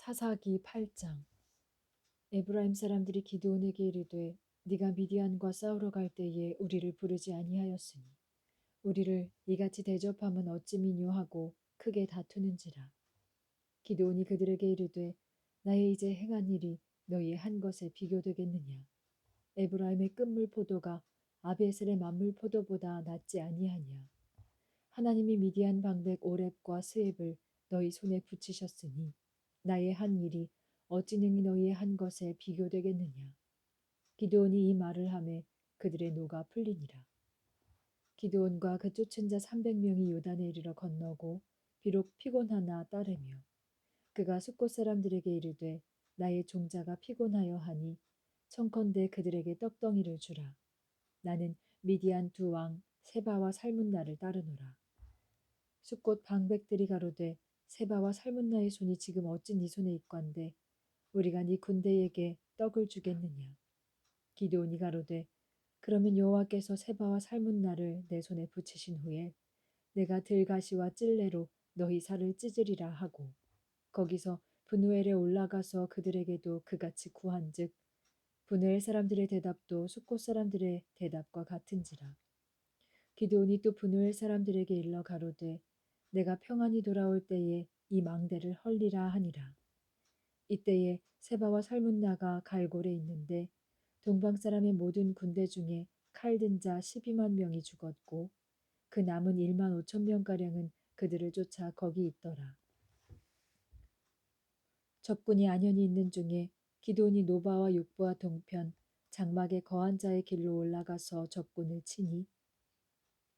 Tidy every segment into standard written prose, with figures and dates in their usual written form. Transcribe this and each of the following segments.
사사기 8장. 에브라임 사람들이 기드온에게 이르되 네가 미디안과 싸우러 갈 때에 우리를 부르지 아니하였으니 우리를 이같이 대접함은 어찌미뇨 하고 크게 다투는지라. 기드온이 그들에게 이르되 나의 이제 행한 일이 너희의 한 것에 비교되겠느냐. 에브라임의 끝물 포도가 아비에셀의 만물 포도보다 낫지 아니하냐. 하나님이 미디안 방백 오렙과 스앱을 너희 손에 붙이셨으니 나의 한 일이 어찌 능히 너희의 한 것에 비교되겠느냐. 기드온이 이 말을 하매 그들의 노가 풀리니라. 기드온과 그 쫓은 자 300명이 요단에 이르러 건너고 비록 피곤하나 따르며 그가 숫곳 사람들에게 이르되 나의 종자가 피곤하여 하니 청컨대 그들에게 떡덩이를 주라. 나는 미디안 두 왕 세바와 살문나를 따르노라. 숫곳 방백들이 가로되 세바와 살문나의 손이 지금 어찌 네 손에 있건대 우리가 네 군대에게 떡을 주겠느냐. 기드온이 가로되 그러면 여호와께서 세바와 살문나를 내 손에 붙이신 후에 내가 들가시와 찔레로 너희 살을 찢으리라 하고 거기서 분우엘에 올라가서 그들에게도 그같이 구한즉 분우엘 사람들의 대답도 숫곳 사람들의 대답과 같은지라. 기드온이 또 분우엘 사람들에게 일러 가로되 내가 평안히 돌아올 때에 이 망대를 헐리라 하니라. 이때에 세바와 살문나가 갈골에 있는데 동방 사람의 모든 군대 중에 칼든 자 12만 명이 죽었고 그 남은 1만 5천 명가량은 그들을 쫓아 거기 있더라. 적군이 안연히 있는 중에 기드온이 노바와 욕보와 동편 장막의 거한 자의 길로 올라가서 적군을 치니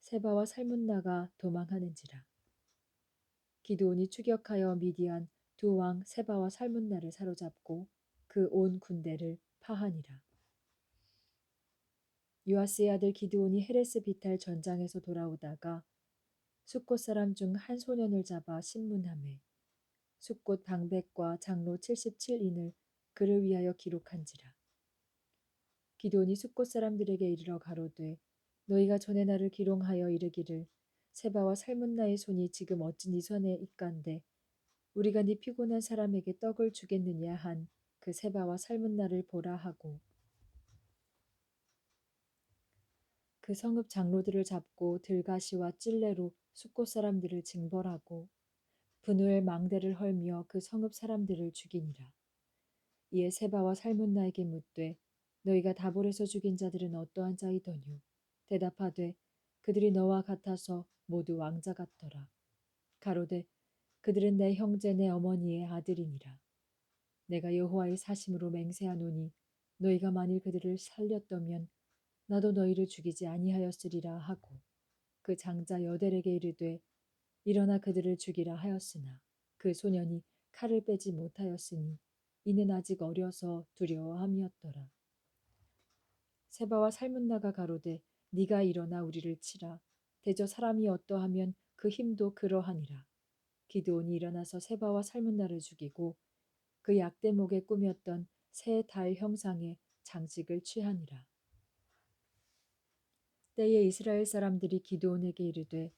세바와 살문나가 도망하는지라. 기드온이 추격하여 미디안 두 왕 세바와 살문나를 사로잡고 그 온 군대를 파하니라. 요아스의 아들 기드온이 헤레스 비탈 전장에서 돌아오다가 숫곳 사람 중 한 소년을 잡아 신문하매 숫곳 방백과 장로 77인을 그를 위하여 기록한지라. 기드온이 숫곳 사람들에게 이르러 가로되 너희가 전에 나를 기롱하여 이르기를 세바와 살문나의 손이 지금 어찌 네 손에 있간데 우리가 네 피곤한 사람에게 떡을 주겠느냐 한 그 세바와 살문나를 보라 하고 그 성읍 장로들을 잡고 들가시와 찔레로 숫곳 사람들을 징벌하고 분우엘 망대를 헐며 그 성읍 사람들을 죽이니라. 이에 세바와 살문나에게 묻되 너희가 다볼에서 죽인 자들은 어떠한 자이더뇨. 대답하되 그들이 너와 같아서 모두 왕자 같더라. 가로되 그들은 내 형제 내 어머니의 아들이니라. 내가 여호와의 사심으로 맹세하노니 너희가 만일 그들을 살렸더면 나도 너희를 죽이지 아니하였으리라 하고 그 장자 여델에게 이르되 일어나 그들을 죽이라 하였으나 그 소년이 칼을 빼지 못하였으니 이는 아직 어려서 두려워함이었더라. 세바와 살문나가 가로되 네가 일어나 우리를 치라. 대저 사람이 어떠하면 그 힘도 그러하니라. 기드온이 일어나서 세바와 살문나를 죽이고 그 약대목에 꾸몄던 새 달 형상의 장식을 취하니라. 때에 이스라엘 사람들이 기드온에게 이르되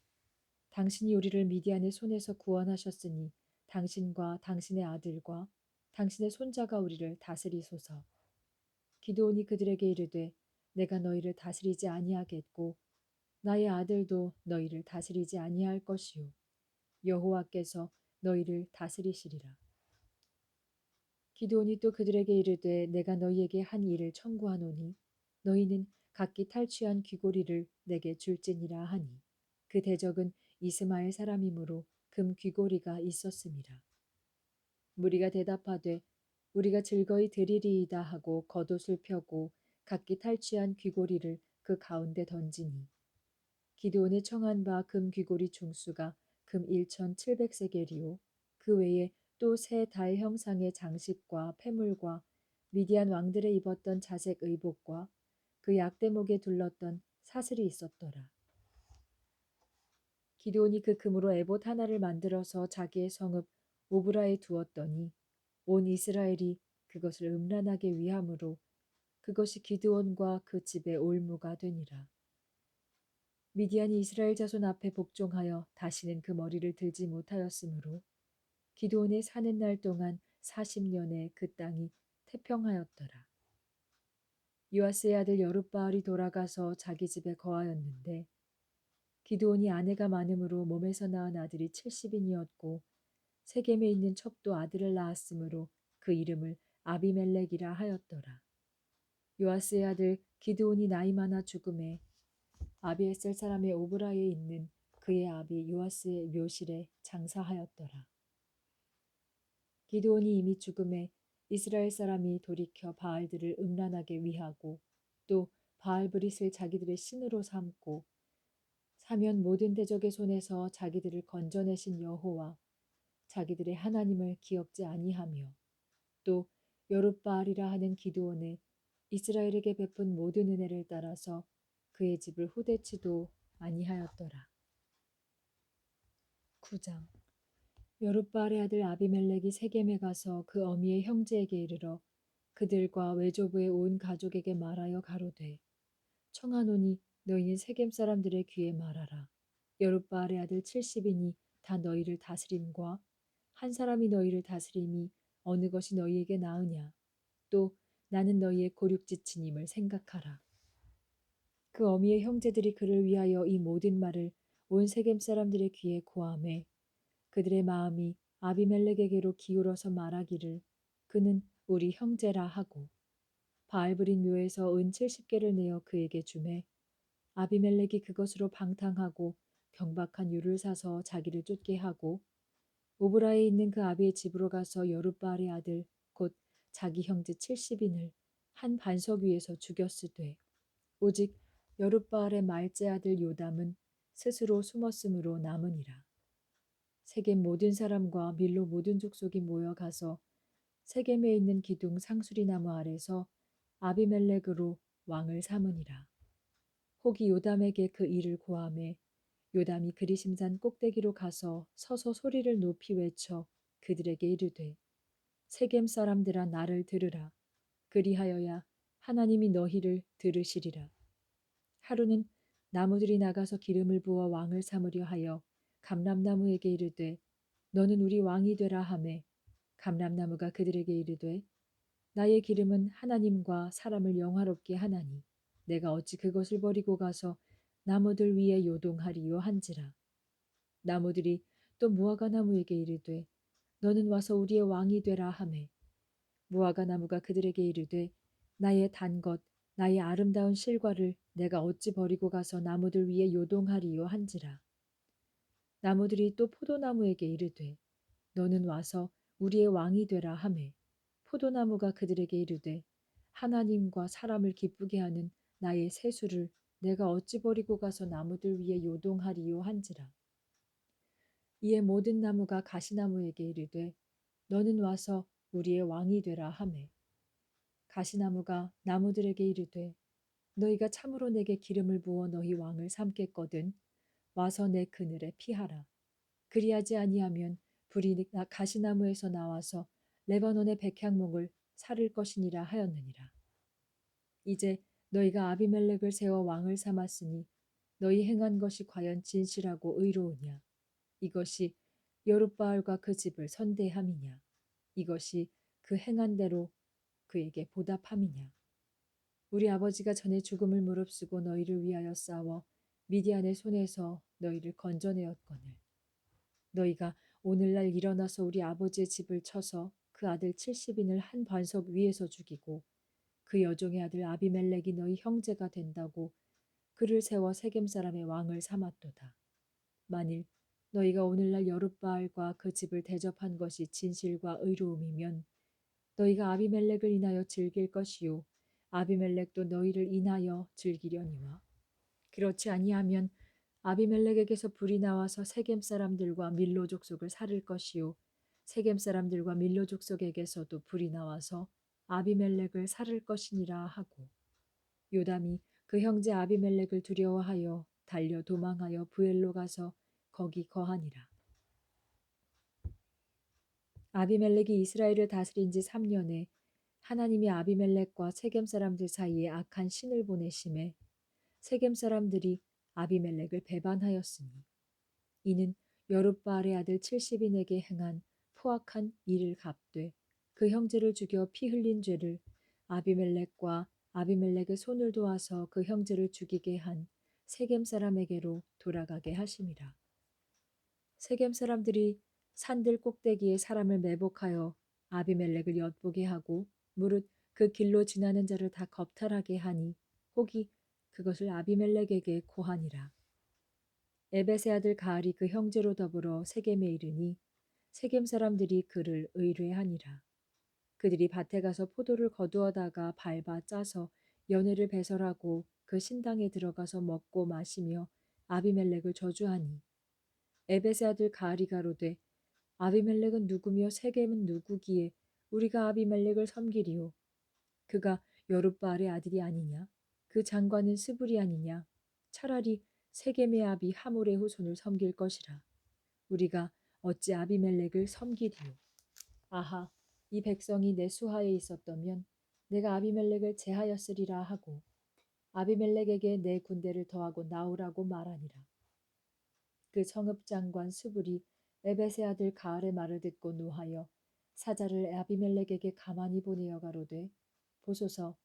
당신이 우리를 미디안의 손에서 구원하셨으니 당신과 당신의 아들과 당신의 손자가 우리를 다스리소서. 기드온이 그들에게 이르되 내가 너희를 다스리지 아니하겠고 나의 아들도 너희를 다스리지 아니할 것이요 여호와께서 너희를 다스리시리라. 기드온이 또 그들에게 이르되 내가 너희에게 한 일을 청구하노니 너희는 각기 탈취한 귀고리를 내게 줄지니라 하니 그 대적은 이스마엘 사람이므로 금 귀고리가 있었음이라. 무리가 대답하되 우리가 즐거이 드리리이다 하고 겉옷을 펴고 각기 탈취한 귀고리를 그 가운데 던지니 기드온의 청한 바 금 귀고리 중수가 금 1,700세겔이요 그 외에 또 새 달 형상의 장식과 패물과 미디안 왕들의 입었던 자색 의복과 그 약대목에 둘렀던 사슬이 있었더라. 기드온이 그 금으로 에봇 하나를 만들어서 자기의 성읍 오브라에 두었더니 온 이스라엘이 그것을 음란하게 위함으로 그것이 기드온과 그 집의 올무가 되니라. 미디안이 이스라엘 자손 앞에 복종하여 다시는 그 머리를 들지 못하였으므로 기드온의 사는 날 동안 40년에 그 땅이 태평하였더라. 요아스의 아들 여룹바알이 돌아가서 자기 집에 거하였는데 기드온이 아내가 많음으로 몸에서 낳은 아들이 70인이었고 세겜에 있는 첩도 아들을 낳았으므로 그 이름을 아비멜렉이라 하였더라. 요아스의 아들 기드온이 나이 많아 죽음에 아비에셀 사람의 오브라에 있는 그의 아비 요아스의 묘실에 장사하였더라. 기드온이 이미 죽음에 이스라엘 사람이 돌이켜 바알들을 음란하게 위하고 또 바알브릿을 자기들의 신으로 삼고 사면 모든 대적의 손에서 자기들을 건져내신 여호와 자기들의 하나님을 기억지 아니하며 또 여룻바알이라 하는 기드온의 이스라엘에게 베푼 모든 은혜를 따라서 그의 집을 후대치도 아니하였더라. 9장 여룻바알의 아들 아비멜렉이 세겜에 가서 그 어미의 형제에게 이르러 그들과 외조부의 온 가족에게 말하여 가로되 청하노니 너희는 세겜 사람들의 귀에 말하라. 여룻바알의 아들 70인이 다 너희를 다스림과 한 사람이 너희를 다스림이 어느 것이 너희에게 나으냐. 또 나는 너희의 고륙지친임을 생각하라. 그 어미의 형제들이 그를 위하여 이 모든 말을 온 세겜 사람들의 귀에 고하매 그들의 마음이 아비멜렉에게로 기울어서 말하기를 그는 우리 형제라 하고 바알브린 묘에서 은 70개를 내어 그에게 주매 아비멜렉이 그것으로 방탕하고 경박한 유를 사서 자기를 쫓게 하고 오브라에 있는 그 아비의 집으로 가서 여룻바알의 아들 곧 자기 형제 70인을 한 반석 위에서 죽였으되 오직 여룻바알의 말째 아들 요담은 스스로 숨었으므로 남으니라. 세겜 모든 사람과 밀로 모든 족속이 모여 가서 세겜에 있는 기둥 상수리 나무 아래서 아비멜렉으로 왕을 삼으니라. 혹이 요담에게 그 일을 고하매 요담이 그리심산 꼭대기로 가서 서서 소리를 높이 외쳐 그들에게 이르되 세겜 사람들아 나를 들으라. 그리하여야 하나님이 너희를 들으시리라. 하루는 나무들이 나가서 기름을 부어 왕을 삼으려 하여 감람나무에게 이르되 너는 우리 왕이 되라 하매 감람나무가 그들에게 이르되 나의 기름은 하나님과 사람을 영화롭게 하나니 내가 어찌 그것을 버리고 가서 나무들 위에 요동하리요 한지라. 나무들이 또 무화과 나무에게 이르되 너는 와서 우리의 왕이 되라 하매 무화과 나무가 그들에게 이르되 나의 단 것 나의 아름다운 실과를 내가 어찌 버리고 가서 나무들 위에 요동하리요 한지라. 나무들이 또 포도나무에게 이르되 너는 와서 우리의 왕이 되라 하매 포도나무가 그들에게 이르되 하나님과 사람을 기쁘게 하는 나의 세수를 내가 어찌 버리고 가서 나무들 위에 요동하리요 한지라. 이에 모든 나무가 가시나무에게 이르되 너는 와서 우리의 왕이 되라 하매 가시나무가 나무들에게 이르되 너희가 참으로 내게 기름을 부어 너희 왕을 삼겠거든 와서 내 그늘에 피하라. 그리하지 아니하면 불이 가시나무에서 나와서 레바논의 백향목을 사를 것이니라 하였느니라. 이제 너희가 아비멜렉을 세워 왕을 삼았으니 너희 행한 것이 과연 진실하고 의로우냐. 이것이 여룻바알과 그 집을 선대함이냐. 이것이 그 행한 대로 그에게 보답함이냐. 우리 아버지가 전에 죽음을 무릅쓰고 너희를 위하여 싸워 미디안의 손에서 너희를 건져내었거늘 너희가 오늘날 일어나서 우리 아버지의 집을 쳐서 그 아들 70인을 한 반석 위에서 죽이고 그 여종의 아들 아비멜렉이 너희 형제가 된다고 그를 세워 세겜 사람의 왕을 삼았도다. 만일 너희가 오늘날 여룻바알과 그 집을 대접한 것이 진실과 의로움이면 너희가 아비멜렉을 인하여 즐길 것이요 아비멜렉도 너희를 인하여 즐기려니와 그렇지 아니하면 아비멜렉에게서 불이 나와서 세겜 사람들과 밀로 족속을 살을 것이요 세겜 사람들과 밀로 족속에게서도 불이 나와서 아비멜렉을 살을 것이니라 하고 요담이 그 형제 아비멜렉을 두려워하여 달려 도망하여 부엘로 가서 거기 거하니라. 아비멜렉이 이스라엘을 다스린 지 3년에 하나님이 아비멜렉과 세겜 사람들 사이에 악한 신을 보내심에 세겜 사람들이 아비멜렉을 배반하였으니 이는 여룻바알의 아들 70인에게 행한 포악한 일을 갚되 그 형제를 죽여 피 흘린 죄를 아비멜렉과 아비멜렉의 손을 도와서 그 형제를 죽이게 한 세겜 사람에게로 돌아가게 하심이라. 세겜 사람들이 산들 꼭대기에 사람을 매복하여 아비멜렉을 엿보게 하고 무릇 그 길로 지나는 자를 다 겁탈하게 하니 혹이 그것을 아비멜렉에게 고하니라. 에벳의 아들 가알이 그 형제로 더불어 세겜에 이르니 세겜 사람들이 그를 의뢰하니라. 그들이 밭에 가서 포도를 거두어다가 밟아 짜서 연회를 배설하고 그 신당에 들어가서 먹고 마시며 아비멜렉을 저주하니 에벳의 아들 가알이 가로되 아비멜렉은 누구며 세겜은 누구기에 우리가 아비멜렉을 섬기리오. 그가 여룻바알의 아들이 아니냐? 그 장관은 스불이 아니냐? 차라리 세겜의 아비 하몰의 후손을 섬길 것이라. 우리가 어찌 아비멜렉을 섬기리요. 아하, 이 백성이 내 수하에 있었다면 내가 아비멜렉을 제하였으리라 하고 아비멜렉에게 내 군대를 더하고 나오라고 말하니라. 그 성읍장관 스불이 에벳의 아들 가알의 말을 듣고 노하여 사자를 아비멜렉에게 가만히 보내어 가로되 보소서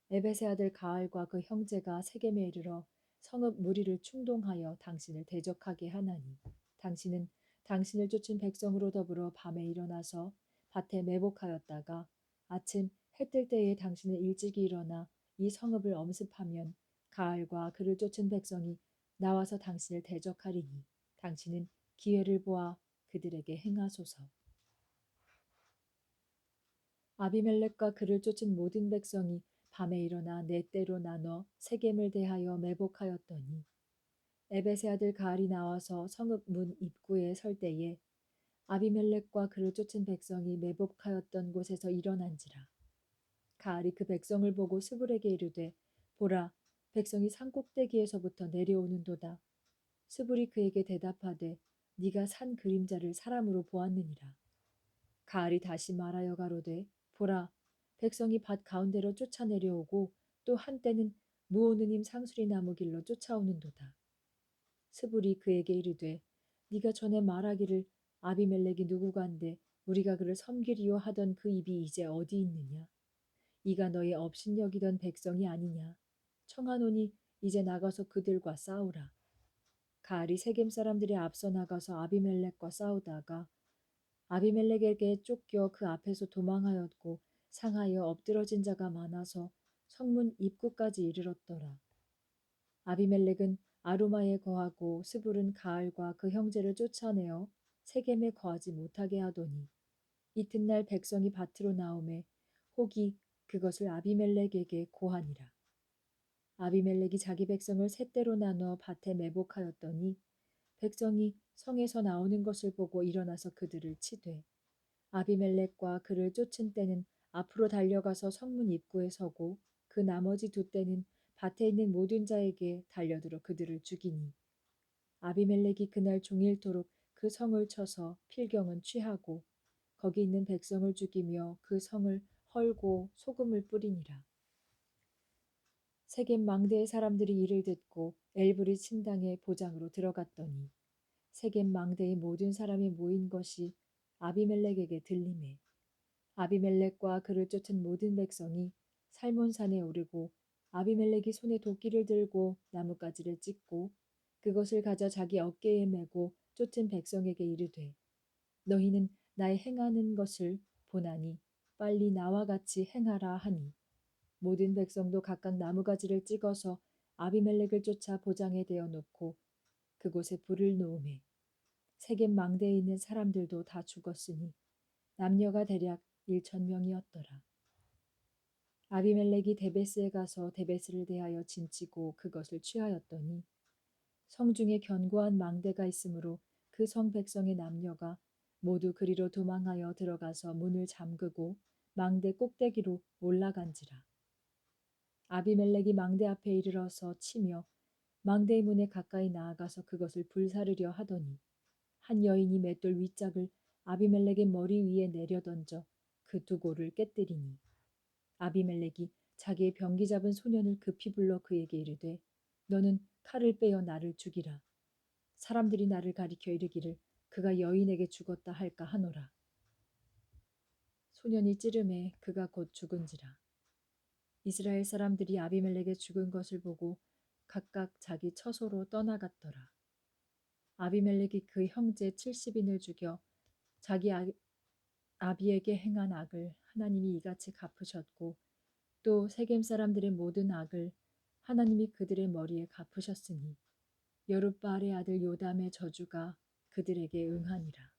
에벳의 아들 가알과 그 형제가 세겜에 이르러 성읍 무리를 충동하여 당신을 대적하게 하나니 당신은 당신을 쫓은 백성으로 더불어 밤에 일어나서 밭에 매복하였다가 아침 해뜰 때에 당신은 일찍이 일어나 이 성읍을 엄습하면 가알과 그를 쫓은 백성이 나와서 당신을 대적하리니 당신은 기회를 보아 그들에게 행하소서. 아비멜렉과 그를 쫓은 모든 백성이 밤에 일어나 네 때로 나눠 세겜을 대하여 매복하였더니 에벳의 아들 가알이 나와서 성읍 문 입구에 설 때에 아비멜렉과 그를 쫓은 백성이 매복하였던 곳에서 일어난지라. 가알이 그 백성을 보고 스불에게 이르되 보라 백성이 산 꼭대기에서부터 내려오는도다. 스불이 그에게 대답하되 네가 산 그림자를 사람으로 보았느니라. 가알이 다시 말하여 가로되 보라 백성이 밭 가운데로 쫓아내려오고 또 한때는 무오느님 상수리 나무 길로 쫓아오는도다. 스불이 그에게 이르되 네가 전에 말하기를 아비멜렉이 누구간데 우리가 그를 섬기리요 하던 그 입이 이제 어디 있느냐. 이가 너의 업신여기던 백성이 아니냐. 청하노니 이제 나가서 그들과 싸우라. 가알이 세겜 사람들이 앞서 나가서 아비멜렉과 싸우다가 아비멜렉에게 쫓겨 그 앞에서 도망하였고 상하여 엎드러진 자가 많아서 성문 입구까지 이르렀더라. 아비멜렉은 아루마에 거하고 스불은 가알과 그 형제를 쫓아내어 세겜에 거하지 못하게 하더니 이튿날 백성이 밭으로 나오매 혹이 그것을 아비멜렉에게 고하니라. 아비멜렉이 자기 백성을 세 때로 나눠 밭에 매복하였더니 백성이 성에서 나오는 것을 보고 일어나서 그들을 치되 아비멜렉과 그를 쫓은 때는 앞으로 달려가서 성문 입구에 서고 그 나머지 두 때는 밭에 있는 모든 자에게 달려들어 그들을 죽이니 아비멜렉이 그날 종일토록 그 성을 쳐서 필경은 취하고 거기 있는 백성을 죽이며 그 성을 헐고 소금을 뿌리니라. 세겜 망대의 사람들이 이를 듣고 엘브리 신당의 보장으로 들어갔더니 세겜 망대의 모든 사람이 모인 것이 아비멜렉에게 들리매 아비멜렉과 그를 쫓은 모든 백성이 살몬산에 오르고 아비멜렉이 손에 도끼를 들고 나뭇가지를 찢고 그것을 가져 자기 어깨에 메고 쫓은 백성에게 이르되 너희는 나의 행하는 것을 보나니 빨리 나와 같이 행하라 하니 모든 백성도 각각 나무가지를 찍어서 아비멜렉을 쫓아 보장에 대어 놓고 그곳에 불을 놓음에 세겜 망대에 있는 사람들도 다 죽었으니 남녀가 대략 1,000명이었더라. 아비멜렉이 데베스에 가서 데베스를 대하여 진치고 그것을 취하였더니 성중에 견고한 망대가 있으므로 그 성 백성의 남녀가 모두 그리로 도망하여 들어가서 문을 잠그고 망대 꼭대기로 올라간지라. 아비멜렉이 망대 앞에 이르러서 치며 망대의 문에 가까이 나아가서 그것을 불사르려 하더니 한 여인이 맷돌 윗짝을 아비멜렉의 머리 위에 내려던져 그 두고를 깨뜨리니 아비멜렉이 자기의 병기 잡은 소년을 급히 불러 그에게 이르되 너는 칼을 빼어 나를 죽이라. 사람들이 나를 가리켜 이르기를 그가 여인에게 죽었다 할까 하노라. 소년이 찌름해 그가 곧 죽은지라. 이스라엘 사람들이 아비멜렉의 죽은 것을 보고 각각 자기 처소로 떠나갔더라. 아비멜렉이 그 형제 70인을 죽여 자기 아비에게 행한 악을 하나님이 이같이 갚으셨고 또 세겜 사람들의 모든 악을 하나님이 그들의 머리에 갚으셨으니 여룻바알의 아들 요담의 저주가 그들에게 응하니라.